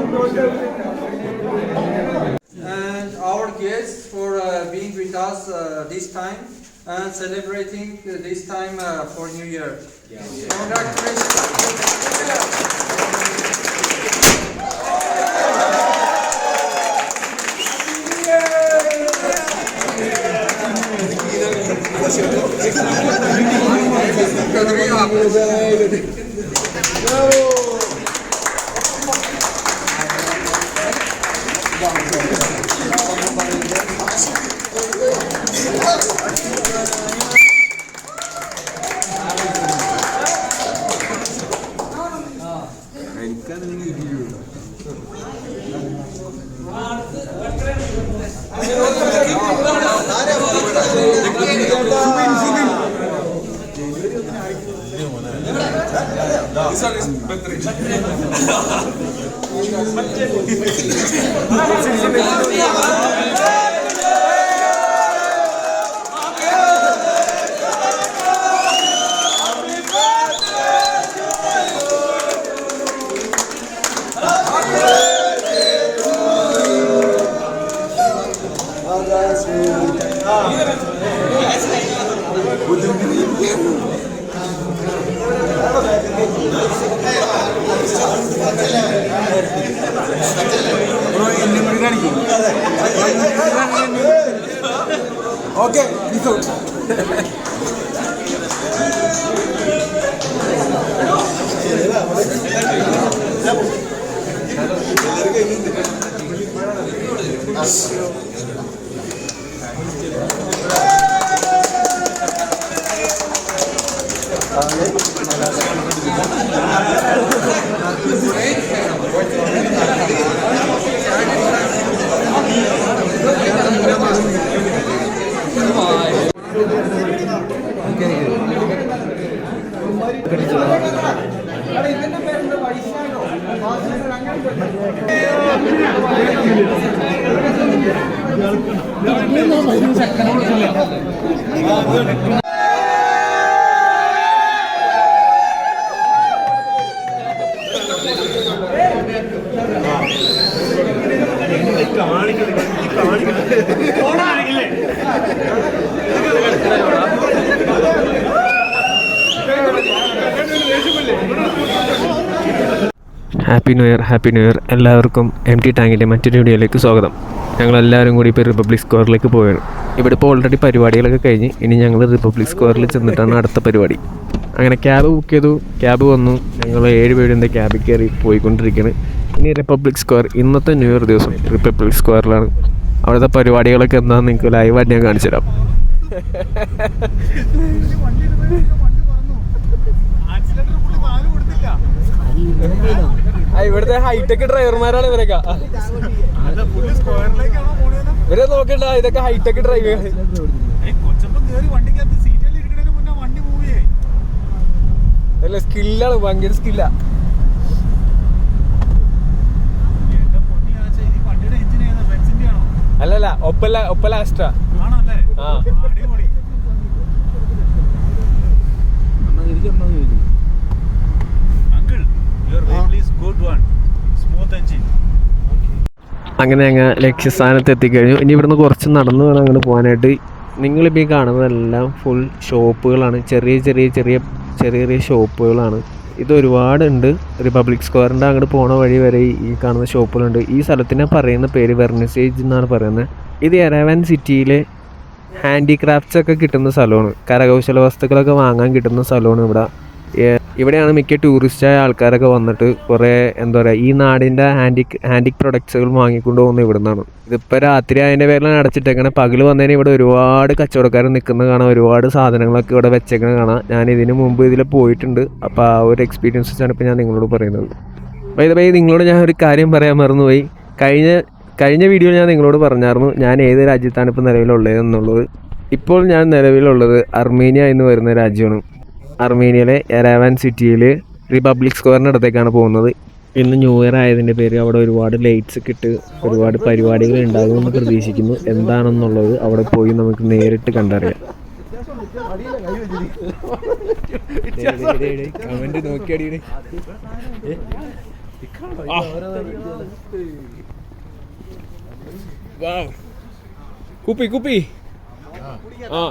And our guests for being with us this time and celebrating this time for New Year. Congratulations. Okay, peace out. Happy new year എല്ലാവർക്കും M T ടാങ്കിൻ്റെ മറ്റൊരു വീഡിയോയിലേക്ക് സ്വാഗതം. ഞങ്ങളെല്ലാവരും കൂടി ഇപ്പോൾ republic സ്ക്വയറിലേക്ക് പോവുകയാണ്. ഇവിടെ ഇപ്പോൾ ഓൾറെഡി പരിപാടികളൊക്കെ കഴിഞ്ഞ് ഇനി ഞങ്ങൾ റിപ്പബ്ലിക് സ്ക്വയറിൽ ചെന്നിട്ടാണ് അടുത്ത പരിപാടി. അങ്ങനെ ക്യാബ് ബുക്ക് ചെയ്തു, ക്യാബ് വന്നു, ഞങ്ങൾ 7 പേരുടെ ക്യാബിൽ കയറി പോയിക്കൊണ്ടിരിക്കുകയാണ്. ഇനി റിപ്പബ്ലിക് സ്ക്വയർ ഇന്നത്തെ ന്യൂ ഇയർ ദിവസം റിപ്പബ്ലിക് സ്ക്വയറിലാണ്. അവിടുത്തെ പരിപാടികളൊക്കെ എന്താണെന്ന് നിങ്ങൾക്ക് ലൈവായിട്ട് ഞാൻ കാണിച്ചു തരാം. ഇവിടുത്തെ ഹൈടെക് ഡ്രൈവർമാരാണ് ഇവരൊക്കെ. ഇവരെ നോക്കണ്ട, ഇതൊക്കെ ഹൈടെക് ഡ്രൈവർ. അല്ല, സ്കില്ലാണ്, ഭയങ്കര സ്കില്ലാ. അല്ലല്ല, ഒപ്പല ആസ്ട്ര. അങ്ങനെ ഞങ്ങൾ ലക്ഷ്യസ്ഥാനത്ത് എത്തിക്കഴിഞ്ഞു. ഇനി ഇവിടുന്ന് കുറച്ച് നടന്നു വേണം അങ്ങോട്ട് പോകാനായിട്ട്. നിങ്ങളിപ്പോൾ ഈ കാണുന്നതെല്ലാം ഫുൾ ഷോപ്പുകളാണ്, ചെറിയ ചെറിയ ഷോപ്പുകളാണ്. ഇത് ഒരുപാടുണ്ട്. റിപ്പബ്ലിക് സ്ക്വയറിൻ്റെ അങ്ങോട്ട് പോണ വഴി വരെ ഈ കാണുന്ന ഷോപ്പുകളുണ്ട്. ഈ സ്ഥലത്തിനെ പറയുന്ന പേര് വെർണിസേജ് എന്നാണ് പറയുന്നത്. ഇത് യെരവാൻ സിറ്റിയിലെ ഹാൻഡിക്രാഫ്റ്റ്സ് ഒക്കെ കിട്ടുന്ന സ്ഥലമാണ്. കരകൗശല വസ്തുക്കളൊക്കെ വാങ്ങാൻ കിട്ടുന്ന സ്ഥലമാണ് ഇവിടെ. ഇവിടെയാണ് മിക്ക ടൂറിസ്റ്റായ ആൾക്കാരൊക്കെ വന്നിട്ട് കുറേ ഈ നാടിൻ്റെ ഹാൻഡിക് പ്രൊഡക്ട്സുകൾ വാങ്ങിക്കൊണ്ട് പോകുന്നത് ഇവിടെ നിന്നാണ്. ഇതിപ്പോൾ രാത്രി അതിൻ്റെ പേരിലാണ് അടച്ചിട്ടേക്കണേ. പകൽ വന്നതിന് ഇവിടെ ഒരുപാട് കച്ചവടക്കാർ നിൽക്കുന്നത് കാണാം, ഒരുപാട് സാധനങ്ങളൊക്കെ ഇവിടെ വെച്ചേക്കണ കാണാം. ഞാൻ ഇതിന് മുമ്പ് ഇതിൽ പോയിട്ടുണ്ട്. അപ്പോൾ ആ ഒരു എക്സ്പീരിയൻസ് വെച്ചാണ് ഇപ്പോൾ ഞാൻ നിങ്ങളോട് പറയുന്നത്. അപ്പോൾ നിങ്ങളോട് ഞാൻ ഒരു കാര്യം പറയാൻ മറന്നുപോയി. കഴിഞ്ഞ വീഡിയോയിൽ ഞാൻ നിങ്ങളോട് പറഞ്ഞായിരുന്നു ഞാൻ ഏത് രാജ്യത്താണ് ഇപ്പോൾ നിലവിലുള്ളത് എന്നുള്ളത്. ഇപ്പോൾ ഞാൻ നിലവിലുള്ളത് അർമേനിയ എന്ന് വരുന്ന രാജ്യമാണ്. അർമേനിയയിലെ യെരവാൻ സിറ്റിയിൽ റിപ്പബ്ലിക് സ്ക്വയറിൻ്റെ അടുത്തേക്കാണ് പോകുന്നത്. ഇന്ന് ന്യൂ ഇയർ ആയതിൻ്റെ പേര് അവിടെ ഒരുപാട് ലൈറ്റ്സ് ഒക്കെ ഇട്ട് ഒരുപാട് പരിപാടികൾ ഉണ്ടാകുമെന്ന് പ്രതീക്ഷിക്കുന്നു. എന്താണെന്നുള്ളത് അവിടെ പോയി നമുക്ക് നേരിട്ട് കണ്ടറിയാം. കമന്റ് നോക്കിയടി. കുപ്പി കുപ്പി ആ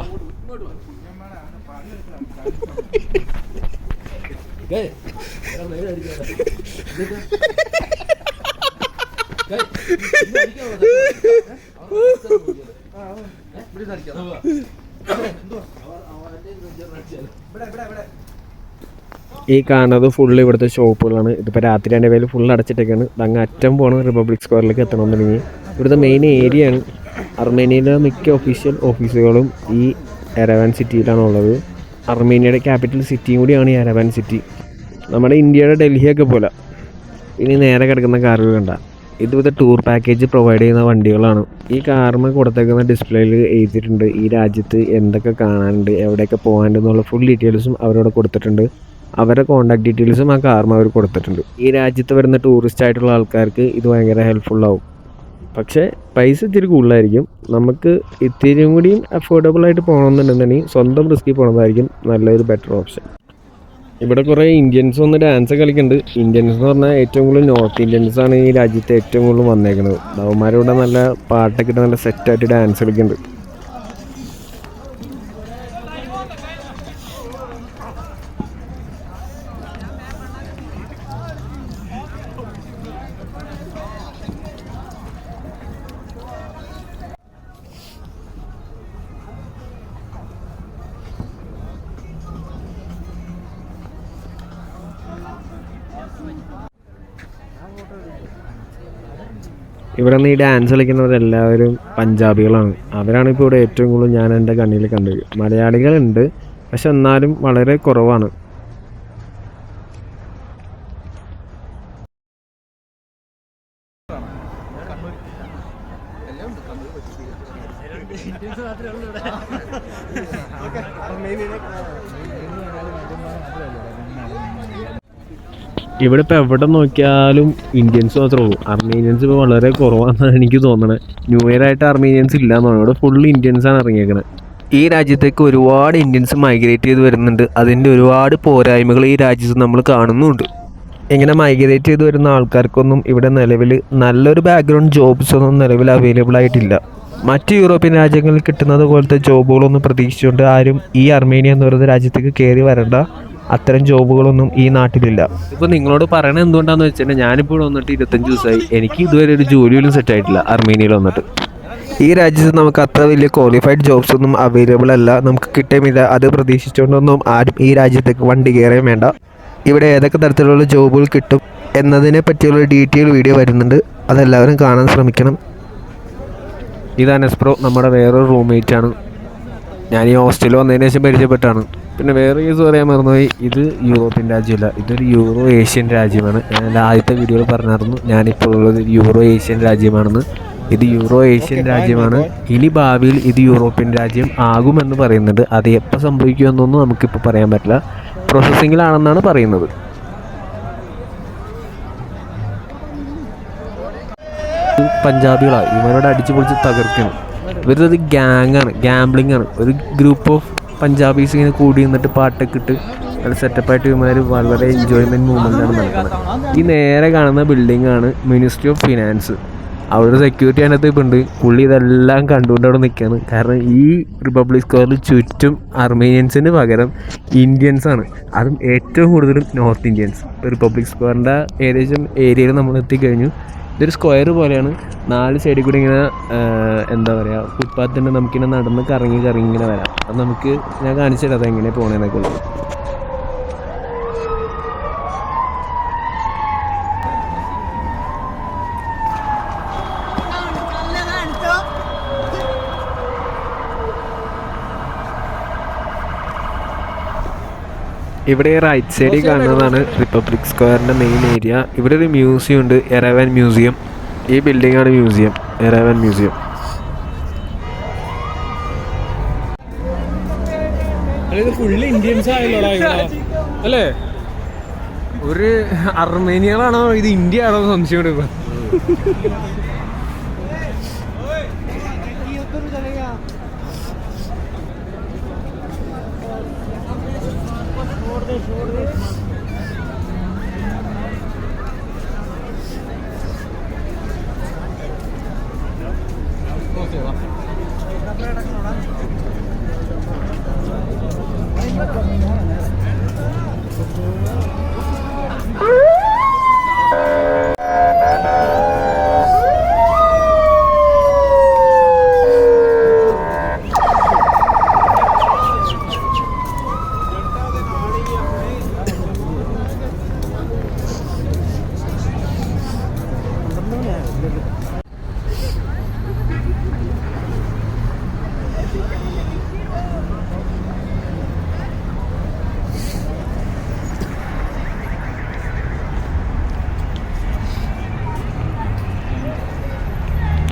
ഈ കാണുന്നത് ഫുള്ള് ഇവിടുത്തെ ഷോപ്പുകളാണ്. ഇതിപ്പോൾ രാത്രി എൻ്റെ പേര് ഫുള്ള് അടച്ചിട്ടൊക്കെയാണ്. അങ്ങ് അറ്റം പോകണം റിപ്പബ്ലിക് സ്ക്വയറിലേക്ക് എത്തണമെന്നുണ്ടെങ്കിൽ. ഇവിടുത്തെ മെയിൻ ഏരിയയാണ്. അർമേനിയയിലെ മിക്ക ഒഫീഷ്യൽ ഓഫീസുകളും ഈ എരവാൻ സിറ്റിയിലാണ് ഉള്ളത്. അർമേനിയയുടെ ക്യാപിറ്റൽ സിറ്റിയും കൂടിയാണ് ഈ എരവാൻ സിറ്റി. നമ്മുടെ ഇന്ത്യയുടെ ഡൽഹിയൊക്കെ പോലെ. ഇനി നേരെ കിടക്കുന്ന കാറുകൾ കണ്ട ഇതുപോലത്തെ ടൂർ പാക്കേജ് പ്രൊവൈഡ് ചെയ്യുന്ന വണ്ടികളാണ്. ഈ കാറിന് കൊടുത്തേക്കുന്ന ഡിസ്പ്ലേയിൽ എഴുതിയിട്ടുണ്ട് ഈ രാജ്യത്ത് എന്തൊക്കെ കാണാനുണ്ട്, എവിടെയൊക്കെ പോകാനുണ്ടെന്നുള്ള ഫുൾ ഡീറ്റെയിൽസും അവരോട് കൊടുത്തിട്ടുണ്ട്. അവരുടെ കോൺടാക്ട് ഡീറ്റെയിൽസും ആ കാറിന് അവർ കൊടുത്തിട്ടുണ്ട്. ഈ രാജ്യത്ത് വരുന്ന ടൂറിസ്റ്റ് ആയിട്ടുള്ള ആൾക്കാർക്ക് ഇത് ഭയങ്കര ഹെൽപ്ഫുള്ളാവും. പക്ഷേ പൈസ ഇത്തിരി കൂടുതലായിരിക്കും. നമുക്ക് ഇത്തിരിയും കൂടിയും അഫോർഡബിളായിട്ട് പോകണമെന്നുണ്ടെന്നുണ്ടെങ്കിൽ സ്വന്തം റിസ്കിൽ പോകണതായിരിക്കും നല്ലൊരു ബെറ്റർ ഓപ്ഷൻ. ഇവിടെ കുറേ ഇന്ത്യൻസ് വന്ന് ഡാൻസ് കളിക്കുന്നുണ്ട്. ഇന്ത്യൻസ് എന്ന് പറഞ്ഞാൽ ഏറ്റവും കൂടുതൽ നോർത്ത് ഇന്ത്യൻസാണ് ഈ രാജ്യത്ത് ഏറ്റവും കൂടുതൽ വന്നേക്കുന്നത്. അവന്മാരിവിടെ നല്ല പാട്ടൊക്കെ ഇട്ട് നല്ല സെറ്റായിട്ട് ഡാൻസ് കളിക്കുന്നുണ്ട്. ഇവിടെ നിന്ന് ഈ ഡാൻസ് കളിക്കുന്നവരെല്ലാവരും പഞ്ചാബികളാണ്. അവരാണ് ഇപ്പോൾ ഇവിടെ ഏറ്റവും കൂടുതൽ ഞാൻ എൻ്റെ കണ്ണിൽ കണ്ടത്. മലയാളികളുണ്ട്, പക്ഷെ എന്നാലും വളരെ കുറവാണ്. ഇവിടെ ഇപ്പോൾ എവിടെ നോക്കിയാലും ഇന്ത്യൻസ് മാത്രമേ ഉള്ളൂ. അർമേനിയൻസ് ഇപ്പോൾ വളരെ കുറവാണെന്നാണ് എനിക്ക് തോന്നുന്നത്. ന്യൂ ഇയർ ആയിട്ട് അർമേനിയൻസ് ഇല്ലയെന്നാണ്. ഇവിടെ ഫുൾ ഇന്ത്യൻസാണ് ഇറങ്ങിയേക്കുന്നത്. ഈ രാജ്യത്തേക്ക് ഒരുപാട് ഇന്ത്യൻസ് മൈഗ്രേറ്റ് ചെയ്ത് വരുന്നുണ്ട്. അതിൻ്റെ ഒരുപാട് പോരായ്മകൾ ഈ രാജ്യത്ത് നമ്മൾ കാണുന്നുണ്ട്. ഇങ്ങനെ മൈഗ്രേറ്റ് ചെയ്ത് വരുന്ന ആൾക്കാർക്കൊന്നും ഇവിടെ നിലവിൽ നല്ലൊരു ബാക്ക്ഗ്രൗണ്ട് ജോബ്സ് ഒന്നും നിലവിൽ അവൈലബിൾ ആയിട്ടില്ല. മറ്റ് യൂറോപ്യൻ രാജ്യങ്ങളിൽ കിട്ടുന്നത് പോലത്തെ ജോബുകളൊന്നും പ്രതീക്ഷിച്ചുകൊണ്ട് ആരും ഈ അർമേനിയ എന്ന് പറയുന്ന രാജ്യത്തേക്ക് കയറി വരേണ്ട. അത്തരം ജോബുകളൊന്നും ഈ നാട്ടിലില്ല. ഇപ്പോൾ നിങ്ങളോട് പറയണത് എന്തുകൊണ്ടാണെന്ന് വെച്ചാൽ ഞാനിപ്പോൾ ഇവിടെ വന്നിട്ട് 25 ദിവസമായി. എനിക്ക് ഇതുവരെ ഒരു ജോലിയിലും സെറ്റ് ആയിട്ടില്ല അർമേനിയയിൽ വന്നിട്ട്. ഈ രാജ്യത്ത് നമുക്ക് അത്ര വലിയ ക്വാളിഫൈഡ് ജോബ്സ് ഒന്നും അവൈലബിൾ അല്ല. നമുക്ക് കിട്ടുമില്ല. അത് പ്രതീക്ഷിച്ചുകൊണ്ടൊന്നും ആരും ഈ രാജ്യത്തേക്ക് വണ്ടി കയറാൻ വേണ്ട. ഇവിടെ ഏതൊക്കെ തരത്തിലുള്ള ജോബുകൾ കിട്ടും എന്നതിനെ പറ്റിയുള്ള ഡീറ്റെയിൽ വീഡിയോ വരുന്നുണ്ട്. അതെല്ലാവരും കാണാൻ ശ്രമിക്കണം. ഇതാണ് എസ്പ്രോ, നമ്മുടെ വേറൊരു റൂംമേറ്റ് ആണ്. ഞാൻ ഈ ഹോസ്റ്റലിൽ വന്നതിന് ശേഷം പരിചയപ്പെട്ടാണ്. പിന്നെ വേറെ കേസ് പറയാൻ മറന്നുപോയി, ഇത് യൂറോപ്യൻ രാജ്യമല്ല, ഇതൊരു യൂറോ ഏഷ്യൻ രാജ്യമാണ്. ഞാൻ എൻ്റെ ആദ്യത്തെ വീഡിയോയിൽ പറഞ്ഞായിരുന്നു ഞാനിപ്പോൾ ഉള്ളത് യൂറോ ഏഷ്യൻ രാജ്യമാണെന്ന്. ഇത് യൂറോ ഏഷ്യൻ രാജ്യമാണ്. ഇനി ഭാവിയിൽ ഇത് യൂറോപ്യൻ രാജ്യം ആകുമെന്ന് പറയുന്നുണ്ട്. അത് എപ്പോൾ സംഭവിക്കുമെന്നൊന്നും നമുക്കിപ്പോൾ പറയാൻ പറ്റില്ല. പ്രോസസ്സിങ്ങിലാണെന്നാണ് പറയുന്നത്. പഞ്ചാബികളാണ്, ഇവരോട് അടിച്ചു പൊളിച്ച് തകർക്കണം. ഇവരത് ഗ്യാങ്ങാണ്, ഗ്യാംബ്ലിംഗ് ആണ്. ഒരു ഗ്രൂപ്പ് ഓഫ് പഞ്ചാബീസ് ഇങ്ങനെ കൂടി നിന്നിട്ട് പാട്ടൊക്കെ ഇട്ട് നല്ല സെറ്റപ്പായിട്ട് ഇവന്മാർ വളരെ എൻജോയ്മെൻറ്റ് മൂവ്മെൻറ്റാണ് നടക്കുന്നത്. ഈ നേരെ കാണുന്ന ബിൽഡിംഗ് ആണ് മിനിസ്ട്രി ഓഫ് ഫിനാൻസ്. അവിടെ സെക്യൂരിറ്റി അതിനകത്ത് ഇപ്പോൾ ഉണ്ട്. പുള്ളി ഇതെല്ലാം കണ്ടുകൊണ്ട് അവിടെ നിൽക്കുകയാണ്. കാരണം ഈ റിപ്പബ്ലിക് സ്ക്വയറിൽ ചുറ്റും അർമേനിയൻസിന് പകരം ഇന്ത്യൻസാണ്. അതും ഏറ്റവും കൂടുതലും നോർത്ത് ഇന്ത്യൻസ്. റിപ്പബ്ലിക് സ്ക്വയറിൻ്റെ ഏകദേശം ഏരിയയിൽ നമ്മൾ എത്തിക്കഴിഞ്ഞു. ഇതൊരു സ്ക്വയർ പോലെയാണ്. 4 സൈഡിൽ കൂടി ഇങ്ങനെ എന്താ പറയുക, ഫുട്പാത്തിൻ്റെ നമുക്കിങ്ങനെ നടന്ന് കറങ്ങി ഇങ്ങനെ വരാം. അത് നമുക്ക് ഞാൻ കാണിച്ചു തരാം അതെങ്ങനെ പോകണേന്നൊക്കെ ഉള്ളത്. ഇവിടെ റൈറ്റ് സൈഡിൽ കാണുന്നതാണ് റിപ്പബ്ലിക് സ്ക്വയറിൻ്റെ മെയിൻ ഏരിയ. ഇവിടെ ഒരു മ്യൂസിയം ഉണ്ട്, എരവാൻ മ്യൂസിയം. ഈ ബിൽഡിംഗാണ് മ്യൂസിയം, എരവാൻ മ്യൂസിയം. ഫുള്ള് ഇന്ത്യൻസ് ആയല്ലോടാ അല്ലേ? ഒരു അർമേനിയകളാണോ ഇത് ഇന്ത്യ ആണോ സംശയം എടുക്കുക.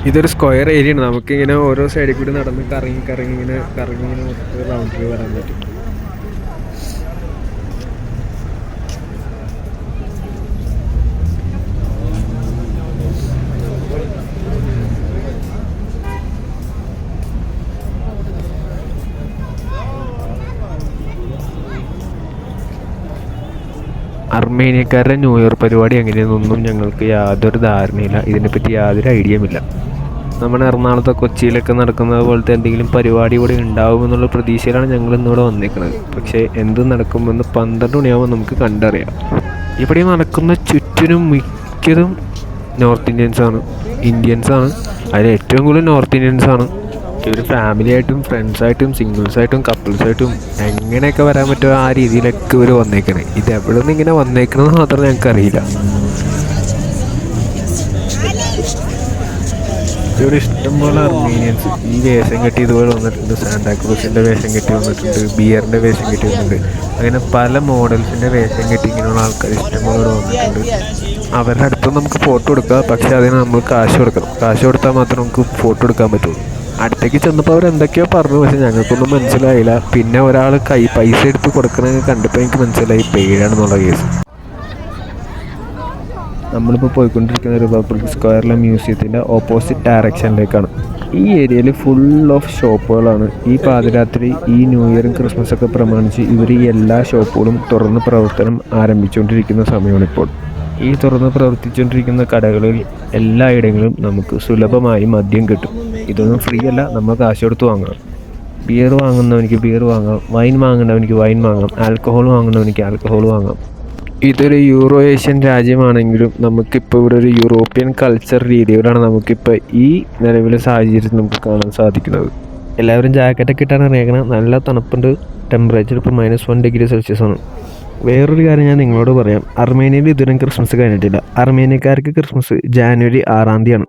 ഇതൊരു സ്ക്വയർ ഏരിയ ആണ്. നമുക്കിങ്ങനെ ഓരോ സൈഡിൽ കൂടി നടന്ന് കറങ്ങി ഇങ്ങനെ മൊത്തം റൗണ്ടിൽ വരാൻ പറ്റും. അർമേനിയക്കാരുടെ ന്യൂ ഇയർ പരിപാടി എങ്ങനെയെന്നൊന്നും ഞങ്ങൾക്ക് യാതൊരു ധാരണയില്ല. ഇതിനെപ്പറ്റി യാതൊരു ഐഡിയയുമില്ല. നമ്മുടെ എറണാകുളത്തെ കൊച്ചിയിലൊക്കെ നടക്കുന്നത് പോലത്തെ എന്തെങ്കിലും പരിപാടി ഇവിടെ ഉണ്ടാവുമെന്നുള്ള പ്രതീക്ഷയിലാണ് ഞങ്ങൾ ഇന്നിവിടെ വന്നിരിക്കുന്നത്. പക്ഷേ എന്ത് നടക്കുമെന്ന് 12 മണിയാകുമ്പോൾ നമുക്ക് കണ്ടറിയാം. ഇവിടെ നടക്കുന്ന ചുറ്റിനും മിക്കതും നോർത്ത് ഇന്ത്യൻസാണ്. അതിൽ ഏറ്റവും കൂടുതൽ നോർത്ത് ഇന്ത്യൻസാണ്. ഇവർ ഫാമിലി ആയിട്ടും ഫ്രണ്ട്സായിട്ടും സിംഗിൾസായിട്ടും കപ്പിൾസായിട്ടും എങ്ങനെയൊക്കെ വരാൻ പറ്റുമോ ആ രീതിയിലൊക്കെ ഇവർ വന്നേക്കണേ. ഇത് എവിടെ നിന്ന് ഇങ്ങനെ വന്നേക്കണമെന്ന് മാത്രം ഞങ്ങൾക്കറിയില്ല. ഇവിടെ ഇഷ്ടംപോലെ അർമീനിയൻസ് ഈ വേഷം കെട്ടി ഇതുപോലെ വന്നിട്ടുണ്ട്. സാന്റാക്രൂസിൻ്റെ വേഷം കെട്ടി വന്നിട്ടുണ്ട്, ബിയറിൻ്റെ വേഷം കെട്ടി വന്നിട്ടുണ്ട്. അങ്ങനെ പല മോഡൽസിൻ്റെ വേഷം കെട്ടി ഇങ്ങനെയുള്ള ആൾക്കാർ ഇഷ്ടംപോലെ വന്നിട്ടുണ്ട്. അവരുടെ അടുത്ത് നമുക്ക് ഫോട്ടോ എടുക്കാം, പക്ഷേ അതിന് നമ്മൾ കാശ് കൊടുക്കണം. കാശ് കൊടുത്താൽ മാത്രമേ നമുക്ക് ഫോട്ടോ എടുക്കാൻ പറ്റുള്ളൂ. അടുത്തേക്ക് ചെന്നപ്പോൾ അവർ എന്തൊക്കെയോ പറഞ്ഞു, പക്ഷെ ഞങ്ങൾക്കൊന്നും മനസ്സിലായില്ല. പിന്നെ ഒരാൾ പൈസ എടുത്ത് കൊടുക്കണമെന്ന് കണ്ടപ്പോൾ എനിക്ക് മനസ്സിലായി പെയ്ഡാണെന്നുള്ള കേസ്. നമ്മളിപ്പോൾ പോയിക്കൊണ്ടിരിക്കുന്ന റിപ്പബ്ലിക് സ്ക്വയറിലെ മ്യൂസിയത്തിൻ്റെ ഓപ്പോസിറ്റ് ഡയറക്ഷനിലേക്കാണ്. ഈ ഏരിയയിൽ ഫുൾ ഓഫ് ഷോപ്പുകളാണ്. ഈ പാതിരാത്രി ഈ ന്യൂ ഇയറും ക്രിസ്മസൊക്കെ പ്രമാണിച്ച് ഇവർ ഈ എല്ലാ ഷോപ്പുകളും തുറന്ന് പ്രവർത്തനം ആരംഭിച്ചുകൊണ്ടിരിക്കുന്ന സമയമാണിപ്പോൾ. ഈ തുറന്ന് പ്രവർത്തിച്ചുകൊണ്ടിരിക്കുന്ന കടകളിൽ എല്ലായിടങ്ങളിലും നമുക്ക് സുലഭമായി മദ്യം കിട്ടും. ഇതൊന്നും ഫ്രീ അല്ല, നമ്മൾ കാശ് കൊടുത്ത് വാങ്ങണം. ബിയർ വാങ്ങുന്നവനിക്ക് ബിയർ വാങ്ങാം, വൈൻ വാങ്ങുന്നവനിക്ക് വൈൻ വാങ്ങാം, ആൽക്കഹോൾ വാങ്ങുന്നവനിക്ക് ആൽക്കഹോൾ വാങ്ങാം. ഇതൊരു യൂറോ ഏഷ്യൻ രാജ്യമാണെങ്കിലും നമുക്കിപ്പോൾ ഇവിടെ ഒരു യൂറോപ്യൻ കൾച്ചർ രീതിയിലാണ് നമുക്കിപ്പോൾ ഈ നിലവിലെ സാഹചര്യത്തിൽ നമുക്ക് കാണാൻ സാധിക്കുന്നത്. എല്ലാവരും ജാക്കറ്റൊക്കെ ഇട്ടാണ് ഇറങ്ങിയേക്കണം. നല്ല തണുപ്പുണ്ട്. ടെമ്പറേച്ചർ ഇപ്പോൾ -1 ഡിഗ്രി സെൽഷ്യസ് ആണ്. വേറൊരു കാര്യം ഞാൻ നിങ്ങളോട് പറയാം. അർമേനിയയിൽ ഇതുവരെ ക്രിസ്മസ് കഴിഞ്ഞിട്ടില്ല. അർമേനിയക്കാർക്ക് ക്രിസ്മസ് ജാനുവരി 6-ാം തീയതിയാണ്.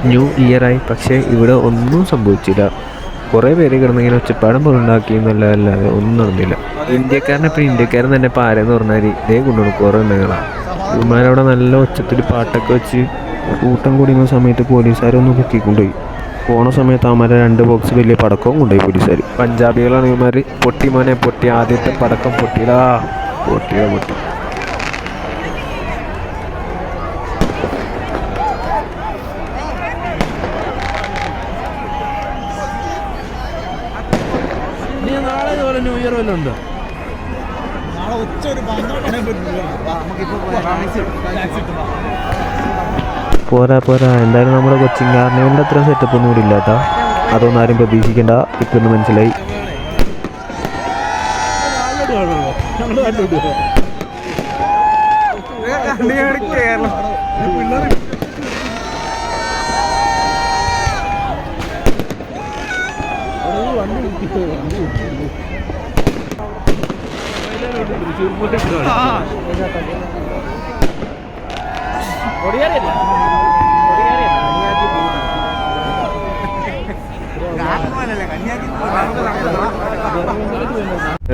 ന്യൂ ഇയറായി, പക്ഷേ ഇവിടെ ഒന്നും സംഭവിച്ചില്ല. കുറേ പേര് കിടന്നിങ്ങനെ ഒച്ചപ്പാടം പോലുണ്ടാക്കി എന്നല്ലാതെ ഒന്നും നടന്നില്ല. ഇന്ത്യക്കാരൻ തന്നെ ഇപ്പോൾ ആരെന്ന് പറഞ്ഞാൽ ഇതേ കൊണ്ടുപോകും കുറേ എണ്ണങ്ങളാണ്. ഇവന്മാരവിടെ നല്ല ഒച്ചത്തിൽ പാട്ടൊക്കെ വെച്ച് കൂട്ടം കൂടിയുന്ന സമയത്ത് പോലീസുകാരൊന്ന് പൊക്കിക്കൊണ്ടുപോയി. പോണ സമയത്ത് അവന്മാരെ 2 ബോക്സ് വലിയ പടക്കവും കൊണ്ടുപോയി പോലീസുകാർ. പഞ്ചാബികളാണ് ഇവന്മാർ. പൊട്ടി മോനെ പൊട്ടി, ആദ്യത്തെ പടക്കം പൊട്ടിയിടാ. പൊട്ടിയ പൊട്ടി. നാളെ ഇതുപോലെ ന്യൂ ഇയർ വല്ലതും ഉണ്ടോ? പോരാ പോരാ, എന്തായാലും നമ്മുടെ കൊച്ചിൻ കാർണിവലിൻ്റെ അത്ര സെറ്റപ്പ് ഒന്നും കൂടി ഇല്ലാട്ടാ. അതൊന്നും ആരും പ്രതീക്ഷിക്കേണ്ട, ഇപ്പൊന്ന് മനസ്സിലായി.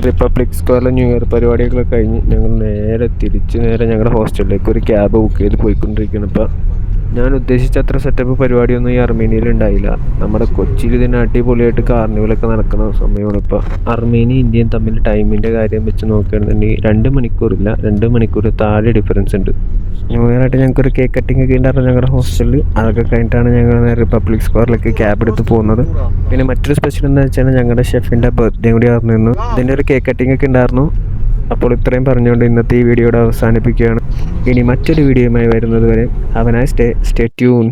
റിപ്പബ്ലിക് സ്ക്വയറിലെ ന്യൂ ഇയർ പരിപാടികളൊക്കെ കഴിഞ്ഞ് ഞങ്ങൾ നേരെ ഞങ്ങളുടെ ഹോസ്റ്റലിലേക്ക് ഒരു ക്യാബ് ബുക്ക് ചെയ്ത് പോയിക്കൊണ്ടിരിക്കുകയാണ്. ഇപ്പം ഞാൻ ഉദ്ദേശിച്ച അത്ര സെറ്റപ്പ് പരിപാടിയൊന്നും ഈ അർമേനിയയിൽ ഉണ്ടായില്ല. നമ്മുടെ കൊച്ചിയിൽ ഇതിന് അടിപൊളിയായിട്ട് കാർണിവലൊക്കെ നടക്കുന്ന സമയമാണ് ഇപ്പോൾ. അർമേനിയ ഇന്ത്യയും തമ്മിൽ ടൈമിൻ്റെ കാര്യം വെച്ച് നോക്കുകയാണെന്നുണ്ടെങ്കിൽ 2 മണിക്കൂറില്ല, 2 മണിക്കൂർ താഴെ ഡിഫറൻസ് ഉണ്ട്. ന്യൂ ഇയർ ആയിട്ട് ഞങ്ങൾക്കൊരു കേക്ക് കട്ടിങ് ഒക്കെ ഉണ്ടായിരുന്നു ഞങ്ങളുടെ ഹോസ്റ്റലിൽ. അതൊക്കെ കഴിഞ്ഞിട്ടാണ് ഞങ്ങൾ റിപ്പബ്ലിക് സ്ക്വയറിലേക്ക് ക്യാബ് എടുത്ത് പോകുന്നത്. പിന്നെ മറ്റൊരു സ്പെഷ്യൽ എന്താ വെച്ചാൽ ഞങ്ങളുടെ ഷെഫിൻ്റെ ബർത്ത്ഡേ കൂടി ആയിരുന്നു. ഇതിൻ്റെ ഒരു കേക്ക് കട്ടിങ് ഒക്കെ ഉണ്ടായിരുന്നു. അപ്പോൾ ഇത്രയും പറഞ്ഞുകൊണ്ട് ഇന്നത്തെ ഈ വീഡിയോയുടെ അവസാനിപ്പിക്കുകയാണ്. ഇനി മറ്റൊരു വീഡിയോയുമായി വരുന്നത് വരെ have A nice day, stay tune.